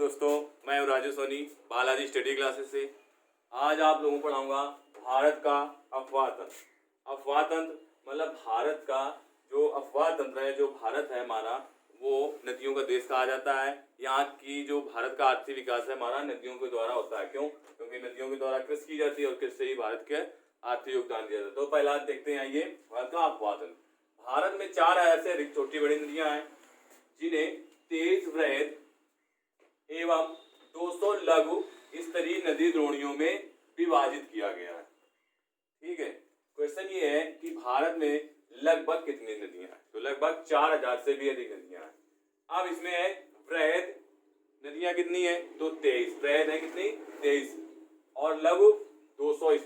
दोस्तों, मैं हूं राजू सोनी बालाजी स्टडी क्लासेस से। आज आप लोगों को पढ़ाऊंगा भारत का अफवाह तंत्र। अफवाह तंत्र मतलब भारत का जो अफवाह तंत्र है, जो भारत है हमारा, वो नदियों का देश कहा जाता है। यहाँ की जो भारत का आर्थिक विकास है हमारा नदियों के द्वारा होता है। क्यों? क्योंकि नदियों के द्वारा कृषि की जाती है और कृषि से ही भारत के आर्थिक योगदान दिया जाता है। तो पहला देखते हैं ये भारत का अफवाह तंत्र। भारत में 4 ऐसे छोटी बड़ी नदियां हैं जिन्हें 23 वृहद एवं 200 लघु स्तरीय नदी द्रोणियों में विभाजित किया गया है। ठीक है, क्वेश्चन ये है कि भारत में लगभग कितनी नदियां हैं? तो लगभग 4000 से भी अधिक नदियां हैं। अब इसमें है वृहद नदियां कितनी है? तो 23 वृहद है। कितनी? 23। और लघु 200।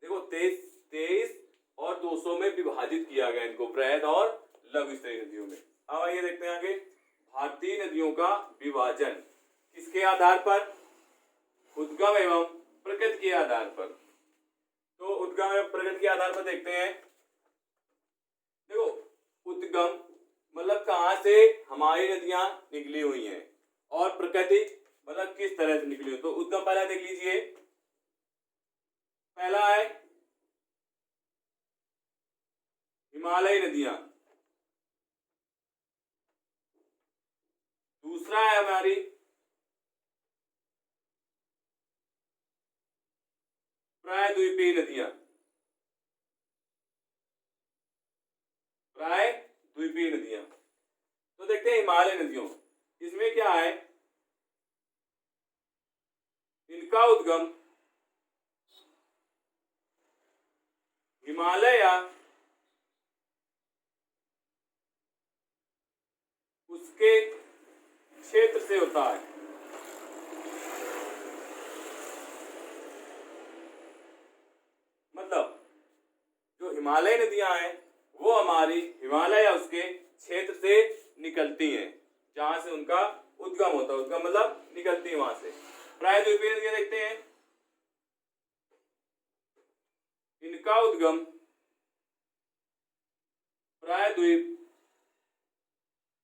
देखो 23 और 200 में विभाजित किया गया इनको, वृहद और लघु स्तरीय नदियों में। अब आइए देखते हैं आगे। भारतीय नदियों का विभाजन किसके आधार पर? उद्गम एवं प्रकृति के आधार पर। तो उद्गम एवं प्रकृति के आधार पर देखते हैं। देखो उद्गम मतलब कहां से हमारी नदियां निकली हुई हैं, और प्रकृति मतलब किस तरह से निकली हुई। तो उद्गम पहला देख लीजिए। पहला है हिमालयी नदियां, दूसरा है हमारी प्रायद्वीपीय नदियां, प्रायद्वीपीय नदियां। तो देखते हैं हिमालय नदियों, इसमें क्या है? इनका उद्गम हिमालय या उसके क्षेत्र से होता है। मतलब जो हिमालय नदियां हैं वो हमारी हिमालय या उसके क्षेत्र से निकलती हैं, जहां से उनका उद्गम होता है। उद्गम मतलब निकलती है वहां से। प्रायद्वीपीय नदियां देखते हैं, इनका उद्गम प्रायद्वीप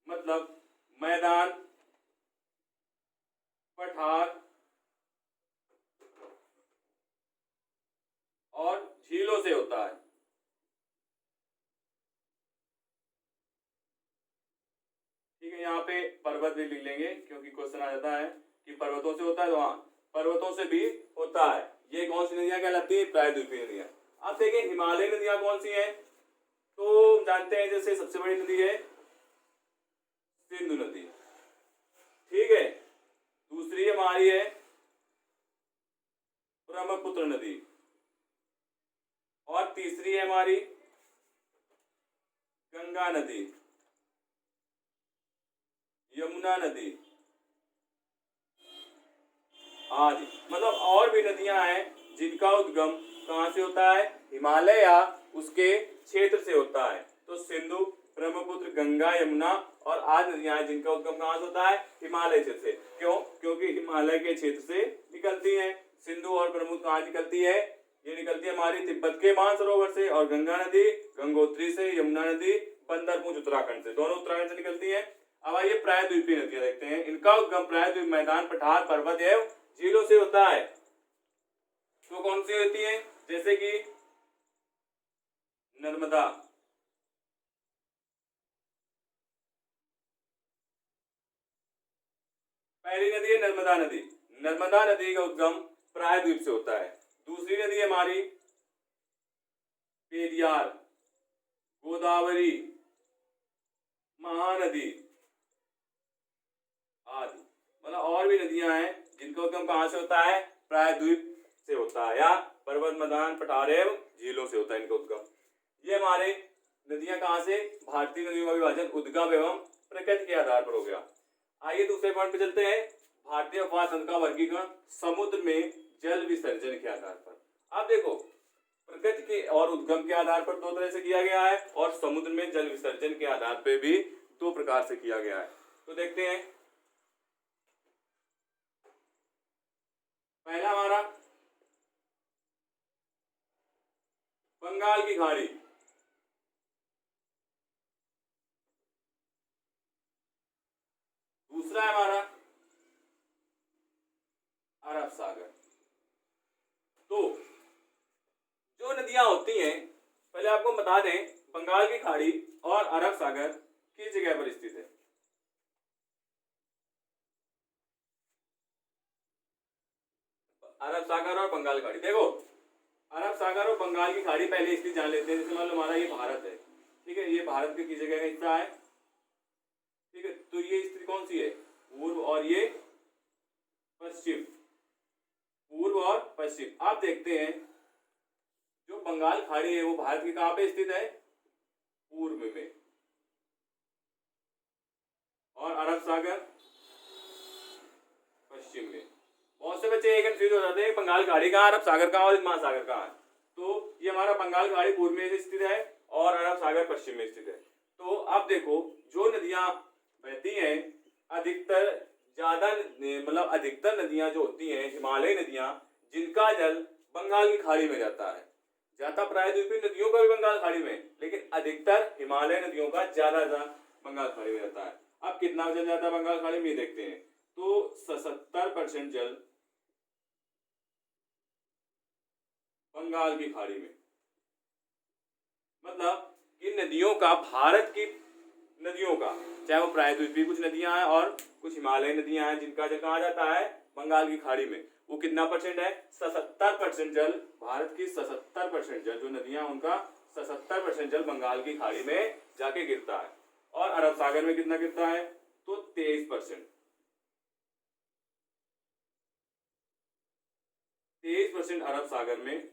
मतलब मैदान, पठार और झीलों से होता है। ठीक है, यहाँ पे पर्वत भी लिख लेंगे क्योंकि क्वेश्चन आ जाता है कि पर्वतों से होता है। तो हाँ, पर्वतों से भी होता है। ये कौन सी नदियां कहलाती है? प्रायद्वीपीय नदियां। अब देखिए हिमालय नदियां कौन सी हैं? तो जानते हैं, जैसे सबसे बड़ी नदी है सिंधु नदी। ठीक है, दूसरी हमारी है ब्रह्मपुत्र नदी, और तीसरी है हमारी गंगा नदी, यमुना नदी आदि। मतलब और भी नदियां हैं जिनका उद्गम कहां से होता है? हिमालय या उसके क्षेत्र से होता है। तो सिंधु, ब्रह्मपुत्र, गंगा, यमुना और आदि नदियां हैं जिनका उद्गम कहां से होता है? हिमालय क्षेत्र से। क्यों? क्योंकि हिमालय के क्षेत्र से निकलती हैं। सिंधु और ब्रह्मपुत्र कहां निकलती है? ये निकलती है हमारी तिब्बत के मानसरोवर से। और गंगा नदी गंगोत्री से, यमुना नदी बंदरपूंछ उत्तराखंड से, दोनों उत्तराखंड से निकलती है। अब आइए प्रायद्वीपीय नदियां देखते हैं। इनका उद्गम प्रायद्वीप मैदान, पठार, पर्वत एवं झीलों से होता है। तो कौन सी होती है? जैसे कि नर्मदा, पहली नदी है नर्मदा नदी। नर्मदा नदी का उद्गम प्रायद्वीप से होता है। दूसरी नदी है हमारी पेरियार, गोदावरी, महानदी आदि। मतलब और भी नदियां हैं जिनका उद्गम कहां से होता है? प्रायद्वीप से होता है, या पर्वत, मैदान, पठार एवं झीलों से होता है इनका उद्गम। ये हमारे नदियां कहां से? भारतीय नदियों का विभाजन उद्गम एवं प्रकृति के आधार पर हो गया। आइए दूसरे पॉइंट पे चलते हैं। भारतीय अफवाह तंत्र का वर्गीकरण समुद्र में जल विसर्जन के आधार पर। अब देखो प्रकृति के और उद्गम के आधार पर 2 तरह से किया गया है, और समुद्र में जल विसर्जन के आधार पर भी 2 प्रकार से किया गया है। तो देखते हैं। पहला हमारा बंगाल की खाड़ी, दूसरा है हमारा सागर। तो जो नदियां होती हैं, पहले आपको बता दें, बंगाल की खाड़ी और अरब सागर किस जगह पर स्थित है? अरब सागर और बंगाल खाड़ी, देखो अरब सागर और बंगाल की खाड़ी पहले स्थित जान लेते हैं। जैसे मान लो हमारा ये भारत है, ठीक है, ये भारत के किस जगह का हिस्सा है, ठीक है, तो ये स्थिति कौन सी है? पूर्व और ये पश्चिम, पूर्व और पश्चिम। आप देखते हैं जो बंगाल खाड़ी है वो भारत की कहां पे स्थित है? पूर्व में, और अरब सागर पश्चिम में। बहुत से बच्चे ये कंफ्यूज हो जाते हैं बंगाल खाड़ी कहाँ, अरब सागर कहाँ और महासागर कहाँ है। तो ये हमारा बंगाल खाड़ी पूर्व में स्थित है और अरब सागर पश्चिम में स्थित है। तो आप देखो जो नदियां बहती हैं, अधिकतर ज्यादा मतलब अधिकतर नदियां जो होती हैं हिमालयी नदियां, जिनका जल बंगाल की खाड़ी में जाता है। ज्यादा प्रायद्वीपीय नदियों का भी बंगाल खाड़ी में, लेकिन अधिकतर हिमालय नदियों का ज्यादा बंगाल खाड़ी में जाता है। अब कितना जल जाता है बंगाल खाड़ी में देखते हैं। तो 77% जल बंगाल की खाड़ी में, मतलब कि नदियों का, भारत की नदियों का, चाहे वो प्रायद्वीपीय कुछ नदियां हैं और कुछ हिमालयी नदियां हैं, जिनका जल कहा जाता है बंगाल की खाड़ी में, वो कितना परसेंट है? 77% जल। भारत की 77% जल जो नदियां, उनका 77% जल बंगाल की खाड़ी में जाके गिरता है। और अरब सागर में कितना गिरता है? तो 23%। 23% अरब सागर में।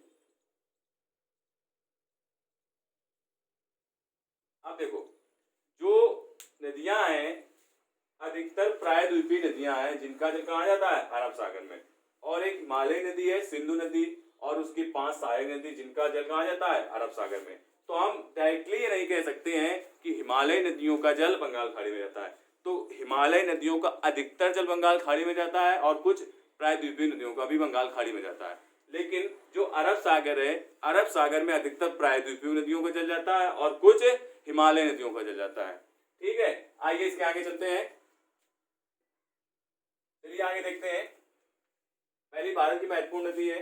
अब देखो जो नदियां हैं, अधिकतर प्रायद्वीपीय नदियां हैं, जिनका जल कहा जाता है अरब सागर में, और एक हिमालय नदी है सिंधु नदी, और उसकी 5 सहायक नदी, जिनका जल कहा जाता है अरब सागर में। तो हम डायरेक्टली ये नहीं कह सकते हैं कि हिमालय नदियों का जल बंगाल खाड़ी में जाता है। तो हिमालय नदियों का अधिकतर जल बंगाल खाड़ी में जाता है और कुछ प्रायद्वीपीय नदियों का भी बंगाल खाड़ी में जाता है। लेकिन जो अरब सागर है, अरब सागर में अधिकतर प्रायद्वीपीय नदियों का जल जाता है और कुछ हिमालय नदियों का जल जाता है। ठीक है, आइए इसके आगे चलते हैं। चलिए आगे देखते हैं। पहली भारत की महत्वपूर्ण नदी है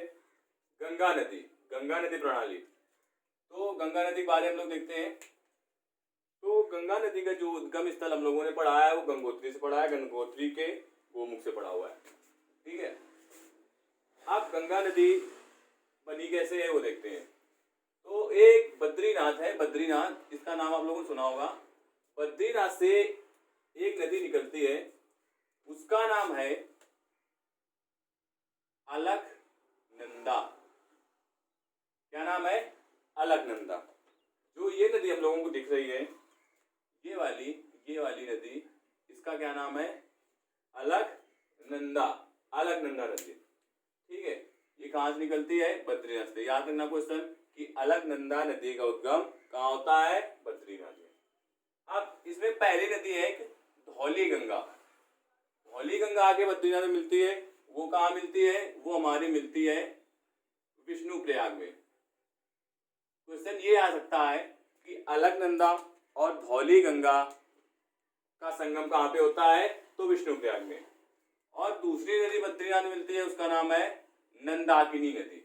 गंगा नदी, गंगा नदी प्रणाली। तो गंगा नदी के बारे में हम लोग देखते हैं। तो गंगा नदी का जो उद्गम स्थल हम लोगों ने पढ़ा है वो गंगोत्री से पढ़ा है, गंगोत्री के गोमुख से पढ़ा हुआ है। ठीक है, अब गंगा नदी बनी कैसे है वो देखते हैं। तो एक बद्रीनाथ है, बद्रीनाथ, इसका नाम आप लोगों ने सुना होगा। बद्रीनाथ से एक नदी निकलती है, उसका नाम है अलकनंदा। क्या नाम है? अलकनंदा। जो ये नदी हम लोगों को दिख रही है, ये वाली नदी, इसका क्या नाम है? अलकनंदा, अलकनंदा नदी। ठीक है, ये कहां से निकलती है? बद्रीनाथ से। याद रखना क्वेश्चन कि अलकनंदा नदी का उद्गम कहां होता है? बद्रीनाथ में। अब इसमें पहली नदी है एक धौली गंगा। धौली गंगा आके बद्रीनाथ में मिलती है। वो कहाँ मिलती है? वो हमारी मिलती है विष्णु प्रयाग में। क्वेश्चन ये आ सकता है कि अलकनंदा और धौली गंगा का संगम कहाँ पे होता है? तो विष्णु प्रयाग में। और दूसरी नदी बद्रीनाथ में मिलती है, उसका नाम है नंदाकिनी नदी।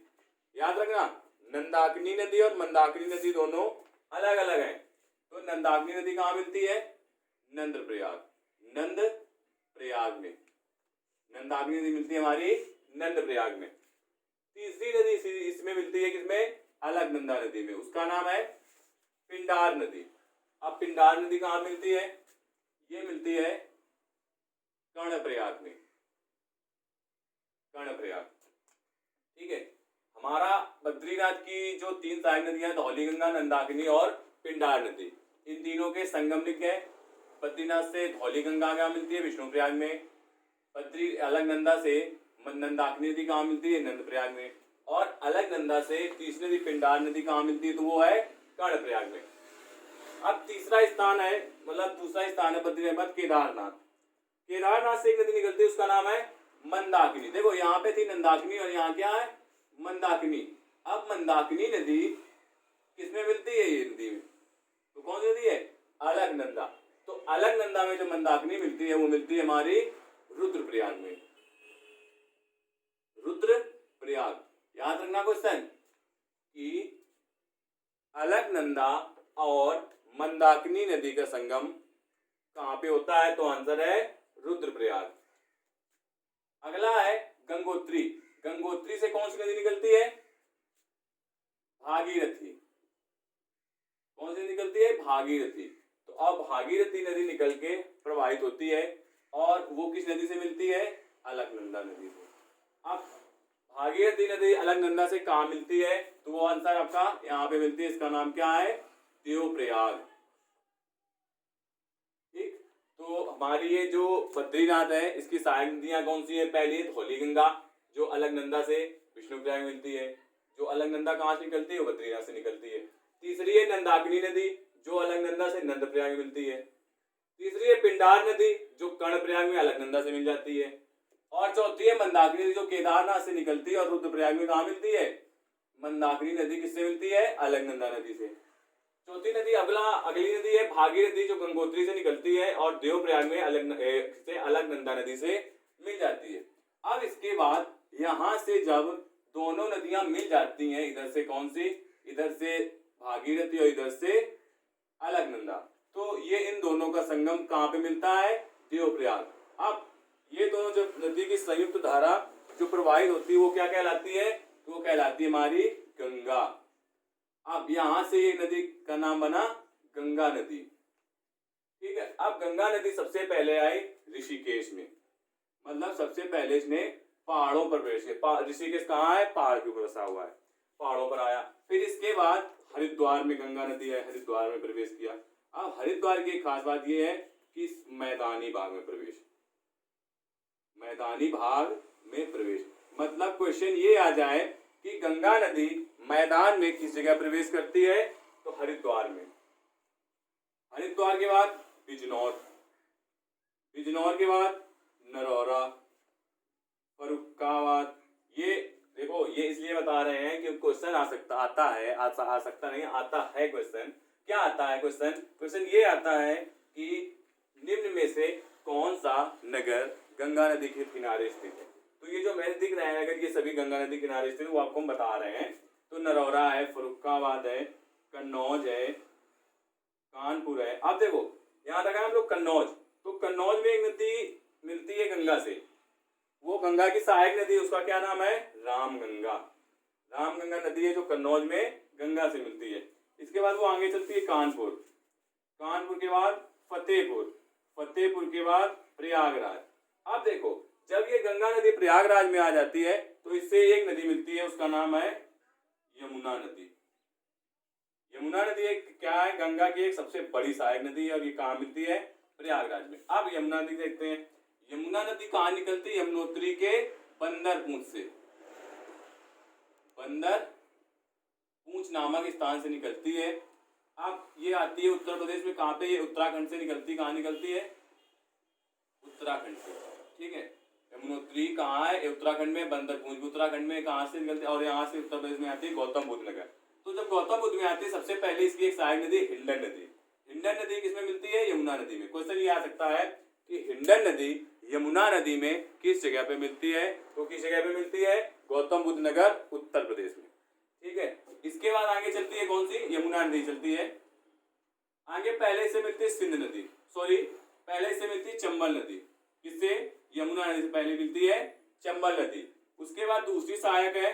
याद रखना, नंदाकिनी नदी और मंदाकिनी नदी दोनों अलग अलग हैं। तो नंदाकिनी नदी कहाँ मिलती है? नंद प्रयाग, नंद प्रयाग में। नंदाकिनी नदी मिलती है हमारी नंद प्रयाग में। तीसरी नदी इसमें मिलती है किसमें? अलकनंदा नदी में, उसका नाम है पिंडार नदी। अब पिंडार नदी कहाँ मिलती है? ये मिलती है कर्णप्रयाग में, कर्णप्रयाग। ठीक है, हमारा बद्रीनाथ की जो 3 सहायक नदियां, धौली गंगा, नंदाकिनी और पिंडार नदी, इन तीनों के संगम लिख है। बद्रीनाथ से धौली गंगा कहाँ मिलती है? विष्णु प्रयाग में। अलकनंदा से नंदाकिनी नदी कहाँ मिलती है? नंद प्रयाग में। और अलकनंदा से तीसरी नदी पिंडार नदी कहाँ मिलती है? तो वो है कर्णप्रयाग में। अब तीसरा स्थान है, मतलब दूसरा स्थान है बद्रीनाथ केदारनाथ। केदारनाथ से एक नदी निकलती है, उसका नाम है मंदाकिनी। देखो यहाँ पे थी नंदाकिनी और यहाँ क्या है? मंदाकिनी। अब मंदाकिनी नदी किसमें मिलती है? ये नदी में। तो कौन सी नदी है? अलकनंदा। तो अलकनंदा में जो मंदाकिनी मिलती है वो मिलती है हमारी रुद्रप्रयाग में, रुद्रप्रयाग। याद रखना क्वेश्चन कि अलकनंदा और मंदाकिनी नदी का संगम कहाँ पे होता है, तो आंसर है रुद्रप्रयाग। अगला है गंगोत्री। गंगोत्री से कौन सी नदी निकलती है, भागीरथी। कौन सी निकलती है, भागीरथी। तो अब भागीरथी नदी निकल के प्रवाहित होती है और वो किस नदी से मिलती है, अलकनंदा नदी से। अब भागीरथी नदी अलकनंदा से कहाँ मिलती है, तो वो आंसर आपका यहाँ पे मिलती है, इसका नाम क्या है, देवप्रयाग। ठीक, तो हमारी ये जो बद्रीनाथ है इसकी सहायक नदियां कौन सी है, पहली है धौलीगंगा जो अलकनंदा से विष्णुप्रयाग मिलती है, जो अलकनंदा कहाँ से निकलती है, वो बद्रीनाथ से निकलती है। तीसरी है नंदाकिनी नदी जो अलकनंदा से नंदप्रयाग मिलती है। तीसरी है पिंडार नदी जो कर्णप्रयाग में अलकनंदा से मिल जाती है। और चौथी है मंदाकिनी नदी जो केदारनाथ से निकलती है और रुद्रप्रयाग में कहाँ मिलती है, मंदाकिनी नदी किससे मिलती है, अलकनंदा नदी से। चौथी नदी अगली नदी है भागीरथी जो गंगोत्री से निकलती है और देवप्रयाग में अलकनंदा नदी से मिल जाती है। अब इसके बाद यहाँ से जब दोनों नदियां मिल जाती हैं, इधर से कौन सी, इधर से भागीरथी और इधर से अलकनंदा, तो ये इन दोनों का संगम कहाँ पे मिलता है, देवप्रयाग। अब ये दोनों जो नदी की संयुक्त धारा जो प्रवाहित होती है वो क्या कहलाती है, तो वो कहलाती है हमारी गंगा। अब यहां से ये नदी का नाम बना गंगा नदी। ठीक है, अब गंगा नदी सबसे पहले आई ऋषिकेश में, मतलब सबसे पहले इसने पहाड़ों पर प्रवेश किया। ऋषिकेश कहाँ है, पहाड़ के ऊपर बसा हुआ है, पहाड़ों पर आया। फिर इसके बाद हरिद्वार में गंगा नदी है, हरिद्वार में प्रवेश किया। अब हरिद्वार की खास बात यह है कि मैदानी भाग में प्रवेश, मैदानी भाग में प्रवेश, मतलब क्वेश्चन ये आ जाए कि गंगा नदी मैदान में किस जगह प्रवेश करती है, तो हरिद्वार में। हरिद्वार के बाद बिजनौर, बिजनौर के बाद नरौरा, फर्रुखाबाद। ये देखो, ये इसलिए बता रहे हैं कि क्वेश्चन आ सकता है क्वेश्चन। क्या आता है क्वेश्चन, क्वेश्चन ये आता है कि निम्न में से कौन सा नगर गंगा नदी के किनारे स्थित है। तो ये जो मैंने दिख रहा है अगर ये सभी गंगा नदी किनारे स्थित वो आपको हम बता रहे हैं। तो नरौरा है, फर्रुखाबाद है, कन्नौज है, कानपुर है। अब देखो यहाँ तक हम लोग कन्नौज, तो कन्नौज में एक नदी मिलती है गंगा से, वो गंगा की सहायक नदी, उसका क्या नाम है, रामगंगा। रामगंगा नदी है जो कन्नौज में गंगा से मिलती है। इसके बाद वो आगे चलती है कानपुर, कानपुर के बाद फतेहपुर, फतेहपुर के बाद प्रयागराज। अब देखो जब ये गंगा नदी प्रयागराज में आ जाती है तो इससे एक नदी मिलती है, उसका नाम है यमुना नदी। यमुना नदी एक क्या है, गंगा की एक सबसे बड़ी सहायक नदी है और ये कहाँ मिलती है, प्रयागराज में। अब यमुना नदी देखते हैं, यमुना नदी कहाँ निकलती है, यमुनोत्री के बंदर पूंछ से, बंदर पूंछ नामक स्थान से निकलती है। अब ये आती है उत्तर प्रदेश में, कहाँ पे, ये उत्तराखंड से निकलती, कहाँ निकलती है, उत्तराखंड से। ठीक है, यमुनोत्री कहाँ है, उत्तराखंड में, बंदर पूंछ उत्तराखंड में, कहाँ से निकलती है, और यहाँ से उत्तर प्रदेश में आती है गौतम बुद्ध नगर। तो जब गौतम बुद्ध में आती है सबसे पहले इसकी एक सहायक नदी हिंडन नदी। हिंडन नदी किसमें मिलती है, यमुना नदी में। क्वेश्चन ये आ सकता है कि हिंडन नदी यमुना नदी में किस जगह पे मिलती है, तो किस जगह पे मिलती है, गौतम बुद्ध नगर, उत्तर प्रदेश में। ठीक है, इसके बाद आगे चलती है कौन सी, यमुना नदी चलती है आगे। पहले से मिलती है सिंध नदी, पहले से मिलती है चंबल नदी, किससे, यमुना नदी से पहले मिलती है चंबल नदी। उसके बाद दूसरी सहायक है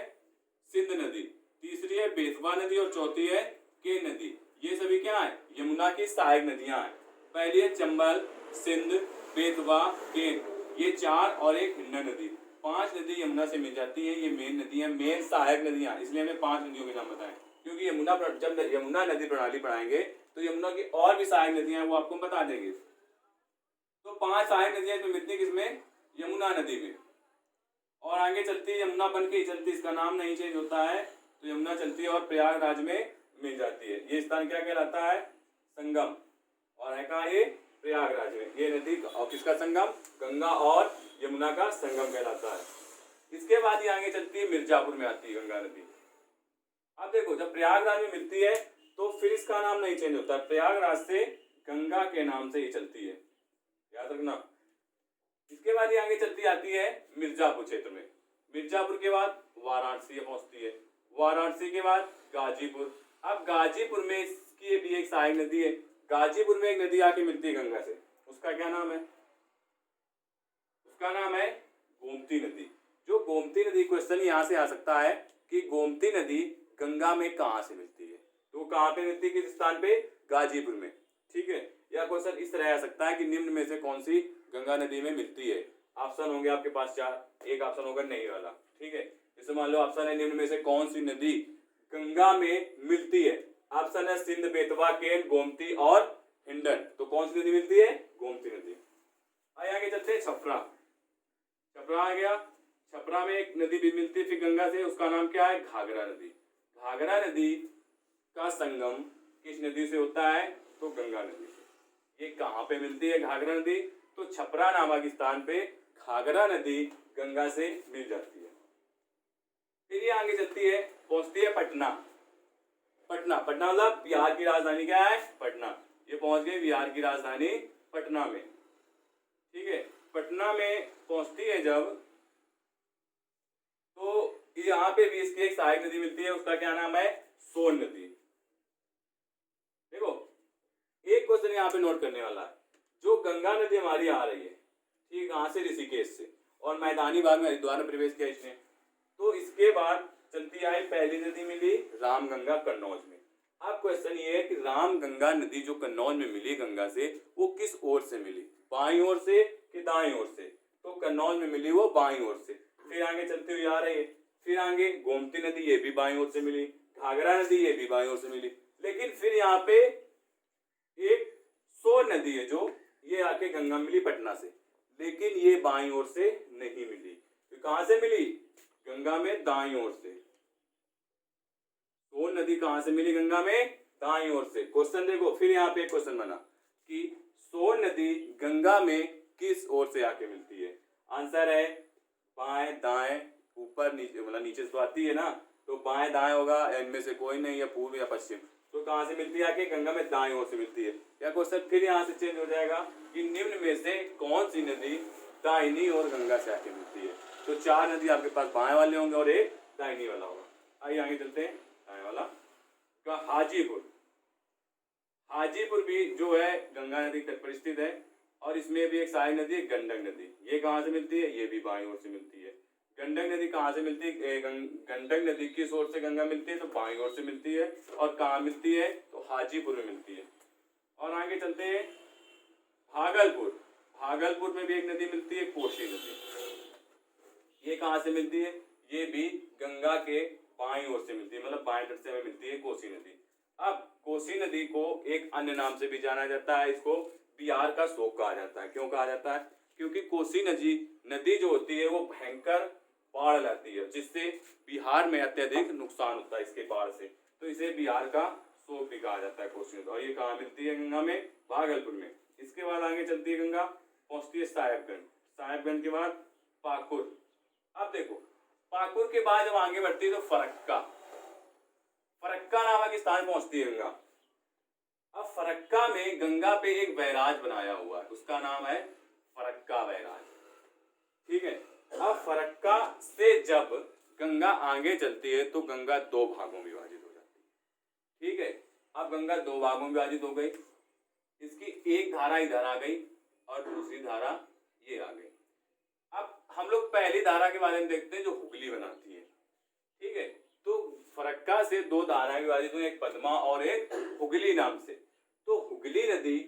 सिंध नदी, तीसरी है बेतवा नदी और चौथी है केन नदी। ये सभी क्या है, यमुना की सहायक नदियां हैं। पहली है चंबल, सिंध, बेतवा, केन, ये चार, और एक हिंडन नदी। 5 नदी यमुना से मिल जाती है। ये मेन नदियां, मेन सहायक नदियां, इसलिए हमें 5 नदियों के नाम बताएं, क्योंकि जब यमुना नदी प्रणाली पढ़ाएंगे तो यमुना की और भी सहायक नदियां हैं वो आपको बता देंगे। तो 5 सहायक नदियां इसमें मिलती है, किसमें, यमुना नदी में। और आगे चलती है यमुना बन के चलती, इसका नाम नहीं चेंज होता है, तो यमुना चलती है और प्रयागराज में मिल जाती है। ये स्थान क्या कहलाता है, संगम, और है कहाँ ये, प्रयागराज में। ये नदी और किसका संगम, गंगा और यमुना का संगम कहलाता है। इसके बाद ये आगे चलती है मिर्जापुर में आती है गंगा नदी। अब देखो जब प्रयागराज में मिलती है तो फिर इसका नाम नहीं चेंज होता, प्रयागराज से गंगा के नाम से ये चलती है, याद रखना। इसके बाद ये आगे चलती आती है मिर्जापुर क्षेत्र में। मिर्जापुर के बाद वाराणसी पहुंचती है, वाराणसी के बाद गाजीपुर। अब गाजीपुर में इसकी भी एक सहायक नदी है, गाजीपुर में एक नदी आके मिलती है गंगा से, उसका क्या नाम है? उसका नाम है गोमती नदी। जो गोमती नदी, क्वेश्चन यहाँ से आ सकता है कि गोमती नदी गंगा में कहाँ से मिलती है, तो कहाँ पे मिलती है, किस स्थान पे? गाजीपुर में। ठीक है, या क्वेश्चन इस तरह आ सकता है कि निम्न में से कौन सी गंगा नदी में मिलती है। ऑप्शन होंगे आपके पास 4, एक ऑप्शन होगा नहीं वाला। ठीक है, जैसे मान लो ऑप्शन है निम्न में से कौन सी नदी गंगा में मिलती है। ऑप्शन है सिंध, बेतवा, केन, गोमती और हिंडन। तो कौन सी नदी मिलती है? गोमती नदी। आगे चलते हैं छपरा। छपरा आ गया, छपरा में एक नदी भी मिलती है फिर गंगा से, उसका नाम क्या है? घाघरा नदी। घाघरा नदी का संगम किस नदी से होता है? तो गंगा नदी से। ये कहाँ पे मिलती है घाघरा नदी? तो छपरा नामक स्थान पे घाघरा नदी गंगा से मिल जाती है। फिर ये आगे चलती है, पहुंचती है पटना। पटना, पटना मतलब बिहार की राजधानी क्या है? पटना। ये पहुंच गई बिहार की राजधानी पटना में। ठीक है, पटना में पहुंचती है जब, तो यहाँ पे भी इसकी एक सहायक नदी मिलती है, उसका क्या नाम है? सोन नदी। देखो, एक क्वेश्चन यहाँ पे नोट करने वाला है, जो गंगा नदी हमारी आ रही है, ठीक, कहाँ से? ऋषिकेश से, और मैदानी भाग में हरिद्वार में प्रवेश किया इसने। तो इसके बाद चलती आई पहली नदी मिली रामगंगा कन्नौज में। अब क्वेश्चन ये है कि रामगंगा नदी जो कन्नौज में मिली गंगा से, वो किस ओर से मिली? बाईं ओर से कि दाईं ओर से? तो कन्नौज में मिली वो बाईं ओर से। फिर आगे चलती हुई आ रही है, फिर आगे गोमती नदी, ये भी बाईं ओर से मिली, घाघरा नदी ये भी बाईं ओर से मिली, लेकिन फिर यहाँ पे एक सोन नदी है जो ये आके गंगा मिली पटना से, लेकिन ये बाईं ओर से नहीं मिली। तो कहां से मिली? गंगा में दाईं ओर से। सोन नदी कहां से मिली गंगा में? दाईं ओर से। क्वेश्चन देखो, फिर यहाँ पे एक क्वेश्चन बना कि सोन नदी गंगा में किस ओर से आके मिलती है? आंसर है बाएं, दाएं, ऊपर, नीचे, मतलब नीचे से आती है ना, तो बाएं दाएं होगा, इनमें से कोई नहीं, या पूर्व या पश्चिम। तो कहां से मिलती है? आके गंगा में दाईं ओर से मिलती है। या क्वेश्चन फिर यहाँ से चेंज हो जाएगा कि निम्न में से कौन सी नदी दाहिनी और गंगा से आके मिलती है? तो 4 नदी आपके पास बाएं वाले होंगे और एक दाहिनी वाला होगा। आइए आगे चलते हैं, दाएं वाला का हाजीपुर। हाजीपुर भी जो है गंगा नदी तट पर स्थित है, और इसमें भी एक सहायक नदी है गंडक नदी। ये कहाँ से मिलती है? ये भी बाईं ओर से मिलती है। गंडक नदी कहाँ से मिलती है? गंडक नदी किस ओर से गंगा मिलती है? तो बाईं ओर से मिलती है। और कहाँ मिलती है? तो हाजीपुर में मिलती है। और आगे चलते हैं भागलपुर। भागलपुर में भी एक नदी मिलती है, कोसी नदी। ये कहाँ से मिलती है? ये भी गंगा के बाईं ओर से मिलती है, मतलब बाएं तट से हमें मिलती है कोसी नदी। अब कोसी नदी को एक अन्य नाम से भी जाना जाता है, इसको बिहार का शोक कहा जाता है। क्यों कहा जाता है? क्योंकि कोसी नदी जो होती है वो भयंकर बाढ़ लाती है, जिससे बिहार में अत्यधिक नुकसान होता है इसके बाढ़ से, तो इसे बिहार का शोक भी कहा जाता है कोसी नदी। और ये कहाँ मिलती है? गंगा में, भागलपुर में। इसके बाद आगे चलती है गंगा, पहुंचती है साहेबगंज। साहेबगंज के बाद पाकुर। अब देखो, पाकुर के बाद जब आगे बढ़ती है तो फरक्का, फरक्का नामक स्थान पहुंचती है गंगा। अब फरक्का में गंगा पे एक बैराज बनाया हुआ है, उसका नाम है फरक्का बैराज। ठीक है, अब फरक्का से जब गंगा आगे चलती है तो गंगा 2 भागों में विभाजित हो जाती है। ठीक है, अब गंगा 2 भागों में विभाजित हो गई, इसकी एक धारा इधर आ गई और दूसरी धारा ये आ गई। अब हम लोग पहली धारा के बारे में देखते हैं जो हुगली बनाती है। ठीक है, तो फरक्का से 2 धाराएं विभाजित हुई, एक पद्मा और एक हुगली नाम से। तो हुगली नदी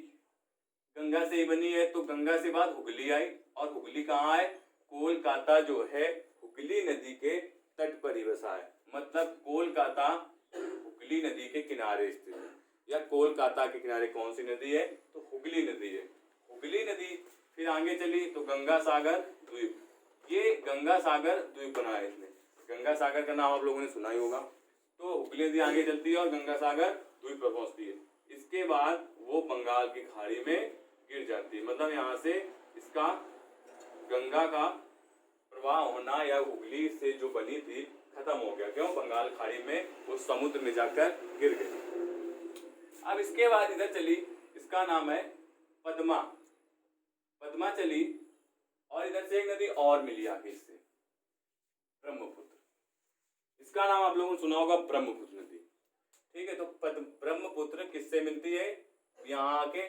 गंगा से ही बनी है, तो गंगा से बाद हुगली आई, और हुगली कहाँ है? कोलकाता जो है हुगली नदी के तट पर ही बसा है, मतलब कोलकाता हुगली नदी के किनारे स्थित है। या कोलकाता के किनारे कौन सी नदी है? तो हुगली नदी है। हुगली नदी फिर आगे चली तो गंगा सागर द्वीप, ये गंगा सागर द्वीप बना है इसने। गंगा सागर का नाम आप लोगों ने सुना ही होगा। तो हुगली नदी आगे चलती है और गंगा सागर द्वीप पर पहुंचती है। इसके बाद वो बंगाल की खाड़ी में गिर जाती है, मतलब यहाँ से इसका गंगा का प्रवाह होना या हुगली से जो बनी थी खत्म हो गया। क्यों? बंगाल खाड़ी में वो समुद्र में जाकर गिर गई। अब इसके बाद इधर चली, इसका नाम है पद्मा। पद्मा चली और इधर से एक नदी और मिली आगे इससे, ब्रह्मपुत्र। इसका नाम आप लोगों ने सुना होगा ब्रह्मपुत्र नदी। ठीक है, तो ब्रह्मपुत्र किससे मिलती है? यहाँ के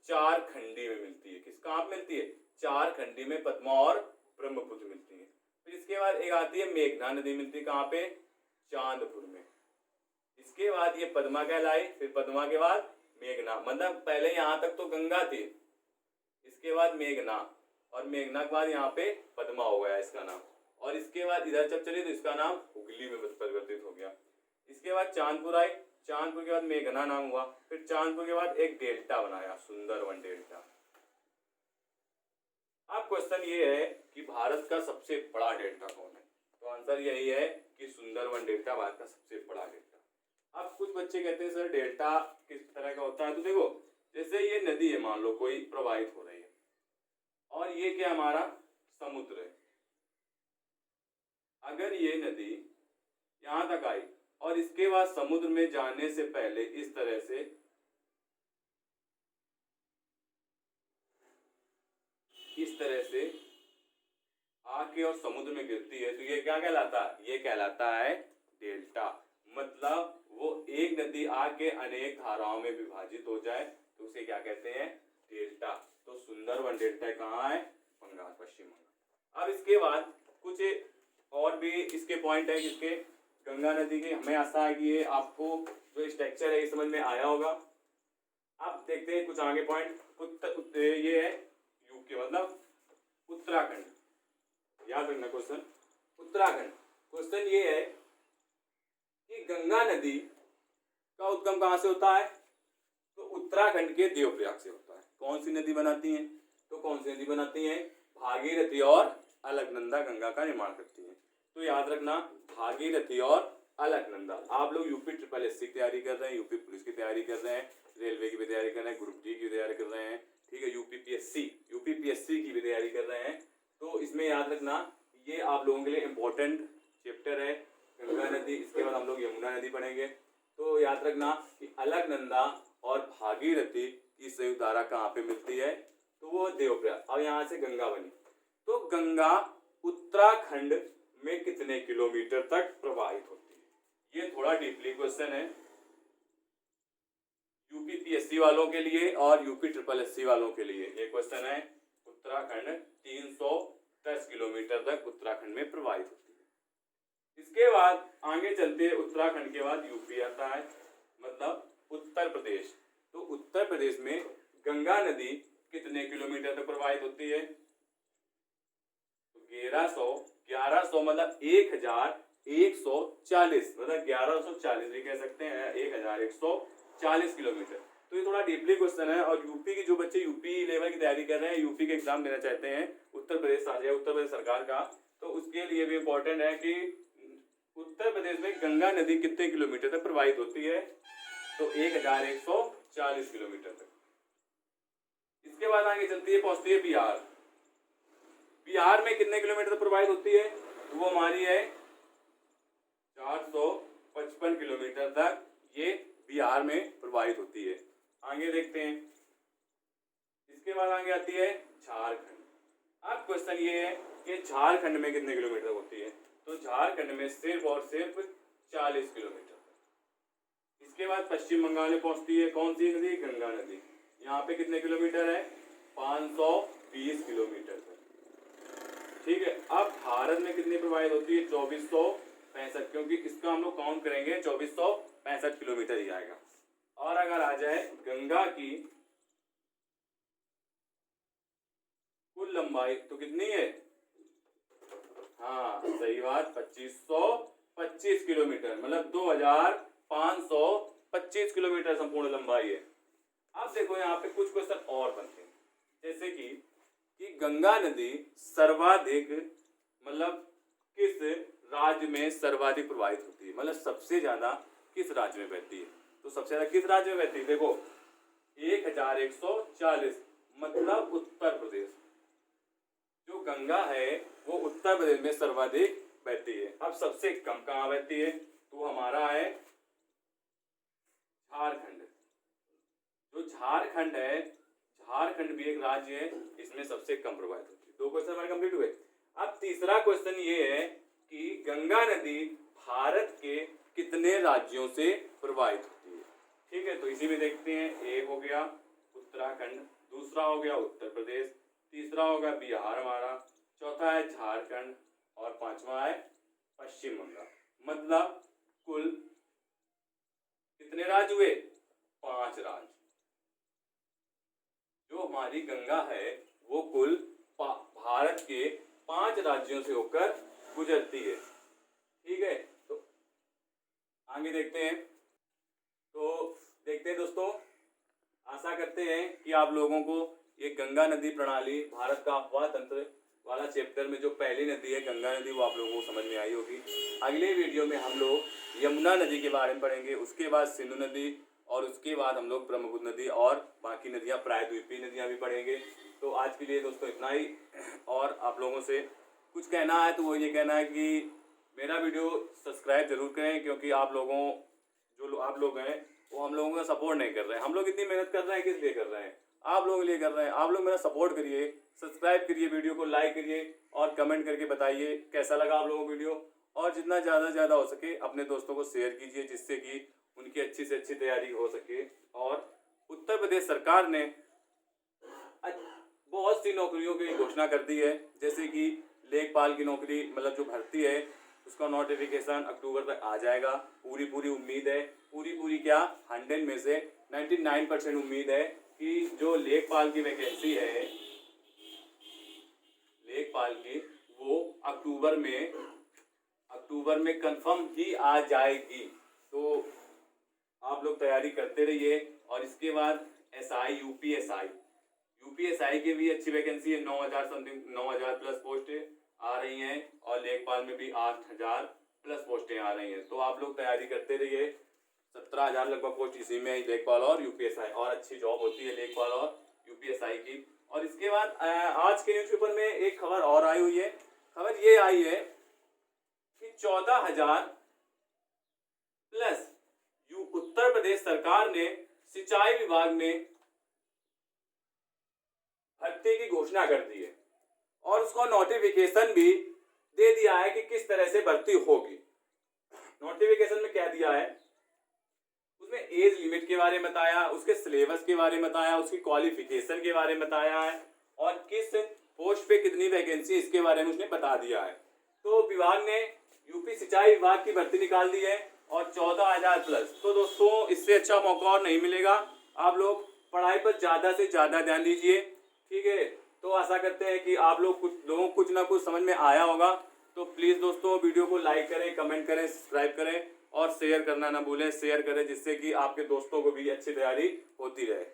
चार खंडी में मिलती है। किस कहाँ मिलती है? चार खंडी में पद्मा और ब्रह्मपुत्र मिलती है। फिर इसके बाद एक आती है मेघना नदी, मिलती है कहाँ पे? चांदपुर में। इसके बाद ये पद्मा कहलाई, फिर पद्मा के बाद मेघना, मतलब पहले यहाँ तक तो गंगा थी, इसके बाद मेघना, और मेघना के बाद यहाँ पे पद्मा हो गया इसका नाम, और इसके बाद इधर जब चली तो इसका नाम हुगली में परिवर्तित हो गया। इसके बाद चांदपुर आई, चांदपुर के बाद मेघना नाम हुआ, फिर चांदपुर के बाद एक डेल्टा बनाया, सुंदरवन डेल्टा। अब क्वेश्चन ये है कि भारत का सबसे बड़ा डेल्टा कौन है? तो आंसर यही है कि सुंदरवन डेल्टा भारत का सबसे बड़ा डेल्टा। अब कुछ बच्चे कहते हैं सर डेल्टा किस तरह का होता है? तो देखो, जैसे ये नदी है, मान लो कोई प्रवाहित हो रही है, और ये क्या हमारा समुद्र है। अगर ये नदी यहां तक आई और इसके बाद समुद्र में जाने से पहले इस तरह से आके और समुद्र में गिरती है, तो ये क्या कहलाता है? ये कहलाता है डेल्टा। मतलब वो एक नदी आके अनेक धाराओं में विभाजित हो जाए तो उसे क्या कहते हैं? डेल्टा। तो सुंदरवन डेल्टा कहाँ है? बंगाल, पश्चिम बंगाल। अब इसके बाद कुछ और भी इसके पॉइंट है जिसके गंगा नदी के, हमें आशा है कि ये आपको जो स्ट्रक्चर है ये समझ में आया होगा। अब देखते हैं कुछ आगे पॉइंट। ये है यूके, मतलब उत्तराखंड। याद रखना क्वेश्चन, उत्तराखंड। क्वेश्चन ये है कि गंगा नदी का उद्गम कहाँ से होता है? तो उत्तराखंड के देवप्रयाग से होता है। कौन सी नदी बनाती है? तो कौन सी नदी बनाती है? भागीरथी और अलकनंदा गंगा का निर्माण करती है। तो याद रखना, भागीरथी और अलकनंदा। आप लोग यूपी SSS की तैयारी कर रहे हैं, यूपी पुलिस की तैयारी कर रहे हैं, रेलवे की भी तैयारी कर रहे हैं, ग्रुप डी की तैयारी कर रहे हैं, ठीक है, यूपी पीएससी की भी तैयारी कर रहे हैं, तो इसमें याद रखना ये आप लोगों के लिए इम्पोर्टेंट चैप्टर है गंगा नदी। इसके बाद हम लोग यमुना नदी पढ़ेंगे। तो याद रखना कि अलकनंदा और भागीरथी की संयुक्त धारा कहाँ पे मिलती है? तो वो देवप्रयाग। अब यहाँ से गंगा बनी, तो गंगा उत्तराखंड में कितने किलोमीटर तक प्रवाहित होती है? ये थोड़ा डीपली क्वेश्चन है यूपी पीएससी वालों के लिए और यूपी SSS वालों के लिए। ये क्वेश्चन है, उत्तराखंड 310 किलोमीटर तक उत्तराखंड में प्रवाहित होती है। इसके बाद आगे चलते हैं, उत्तराखंड के बाद यूपी आता है, मतलब उत्तर प्रदेश। तो उत्तर प्रदेश में गंगा नदी कितने किलोमीटर तक प्रवाहित होती है? तो 1100 मतलब 1140, मतलब 1140 भी कह सकते हैं, 1140 किलोमीटर। तो ये थोड़ा डीपली क्वेश्चन है, और यूपी के जो बच्चे यूपी लेवल की तैयारी कर रहे हैं, यूपी के एग्जाम देना चाहते हैं उत्तर प्रदेश सरकार का, तो उसके लिए भी इम्पोर्टेंट है कि उत्तर प्रदेश में गंगा नदी कितने किलोमीटर तक प्रवाहित होती है? तो 1140 किलोमीटर तक। इसके बाद आगे चलती है, पहुंचती है बिहार। बिहार में कितने किलोमीटर तक प्रवाहित होती है? तो वो हमारी है 455 किलोमीटर तक ये बिहार में प्रवाहित होती है। आगे देखते हैं, इसके बाद आगे आती है झारखंड। अब क्वेश्चन ये है कि झारखंड में कितने किलोमीटर होती है? तो झारखंड में सिर्फ और सिर्फ 40 किलोमीटर। इसके बाद पश्चिम बंगाल में पहुंचती है कौन सी नदी? गंगा नदी। यहाँ पे कितने किलोमीटर है? 520 किलोमीटर तक। ठीक है, अब भारत में कितनी प्रवाहित होती है? 2465, क्योंकि इसका हम लोग काउंट करेंगे 2465 किलोमीटर ही आएगा। और अगर आ जाए गंगा की कुल लंबाई तो कितनी है? हाँ सही बात, 2525 किलोमीटर, मतलब 2525 किलोमीटर संपूर्ण लंबाई है। अब देखो यहाँ पे कुछ क्वेश्चन और बनते हैं, जैसे कि गंगा नदी सर्वाधिक, मतलब किस राज्य में सर्वाधिक प्रवाहित होती है? मतलब सबसे ज्यादा किस राज्य में बहती है? तो सबसे ज्यादा किस राज्य में बहती है? देखो 1140, मतलब उत्तर प्रदेश। जो गंगा है वो उत्तर प्रदेश में सर्वाधिक बहती है। अब सबसे कम कहाँ बहती है? तो हमारा है झारखंड। जो झारखंड है, झारखंड भी एक राज्य है, इसमें सबसे कम प्रवाहित होती है। 2 क्वेश्चन हमारे कंप्लीट हुए। अब तीसरा क्वेश्चन ये है कि गंगा नदी भारत के कितने राज्यों से प्रवाहित होती है। ठीक है, तो इसी में देखते हैं। एक हो गया उत्तराखंड, दूसरा हो गया उत्तर प्रदेश, तीसरा हो गया बिहार हमारा, चौथा है झारखंड और पांचवा है पश्चिम बंगाल। मतलब कुल कितने राज्य हुए? 5 राज्य। जो हमारी गंगा है वो कुल भारत के 5 राज्यों से होकर गुजरती है। ठीक है, तो आगे देखते हैं। तो देखते हैं दोस्तों, आशा करते हैं कि आप लोगों को ये गंगा नदी प्रणाली भारत का अफवाह तंत्र वाला चैप्टर में जो पहली नदी है गंगा नदी वो आप लोगों को समझ में आई होगी। अगले वीडियो में हम लोग यमुना नदी के बारे में पढ़ेंगे, उसके बाद सिंधु नदी और उसके बाद हम लोग ब्रह्मपुत्र नदी और बाकी नदियाँ प्रायद्वीपीय नदियाँ भी पढ़ेंगे। तो आज के लिए दोस्तों इतना ही। और आप लोगों से कुछ कहना है तो वो ये कहना है कि मेरा वीडियो सब्सक्राइब जरूर करें, क्योंकि आप लोग हैं वो हम लोगों का सपोर्ट नहीं कर रहे हैं। हम लोग इतनी मेहनत कर रहे हैं, किस लिए कर रहे हैं? आप लोगों के लिए कर रहे हैं। आप लोग मेरा सपोर्ट करिए, सब्सक्राइब करिए, वीडियो को लाइक करिए और कमेंट करके बताइए कैसा लगा आप लोगों को वीडियो। और जितना ज़्यादा से ज़्यादा हो सके अपने दोस्तों को शेयर कीजिए, जिससे कि उनकी अच्छी से अच्छी तैयारी हो सके। और उत्तर प्रदेश सरकार ने बहुत सी नौकरियों की घोषणा कर दी है, जैसे कि लेखपाल की नौकरी, मतलब जो भर्ती है उसका नोटिफिकेशन अक्टूबर तक आ जाएगा। पूरी उम्मीद है, पूरी क्या 100 में से 99% उम्मीद है कि जो लेखपाल की वैकेंसी है लेखपाल की वो अक्टूबर में कंफर्म ही आ जाएगी। तो आप लोग तैयारी करते रहिए। और इसके बाद एसआई यूपीएसआई की भी अच्छी वैकेंसी है, 9000 समथिंग 9000 प्लस पोस्टें आ रही हैं और लेखपाल में भी 8000 प्लस पोस्टें आ रही हैं। तो आप लोग तैयारी करते रहिए। 17000 लगभग पोस्ट इसी में है, लेखपाल और यूपीएसआई, और अच्छी जॉब होती है लेखपाल और यूपीएसआई की। और इसके बाद आज के न्यूज़पेपर में एक खबर और आई हुई है। खबर ये आई है कि 14000 प्लस उत्तर प्रदेश सरकार ने सिंचाई विभाग में भर्ती की घोषणा कर दी है और उसको नोटिफिकेशन भी दे दिया है कि किस तरह से भर्ती होगी। नोटिफिकेशन में क्या दिया है, उसमें एज लिमिट के बारे में बताया, उसके सिलेबस के बारे में बताया, उसकी क्वालिफिकेशन के बारे में बताया है और किस पोस्ट पे कितनी वैकेंसी इसके बारे में उसने बता दिया है। तो विभाग ने यूपी सिंचाई विभाग की भर्ती निकाल दी है और 14000 प्लस। तो दोस्तों इससे अच्छा मौका और नहीं मिलेगा। आप लोग पढ़ाई पर ज़्यादा से ज़्यादा ध्यान दीजिए। ठीक है, तो आशा करते हैं कि आप लोगों को कुछ ना कुछ समझ में आया होगा। तो प्लीज़ दोस्तों वीडियो को लाइक करें, कमेंट करें, सब्सक्राइब करें और शेयर करना ना भूलें। शेयर करें जिससे कि आपके दोस्तों को भी अच्छी तैयारी होती रहे।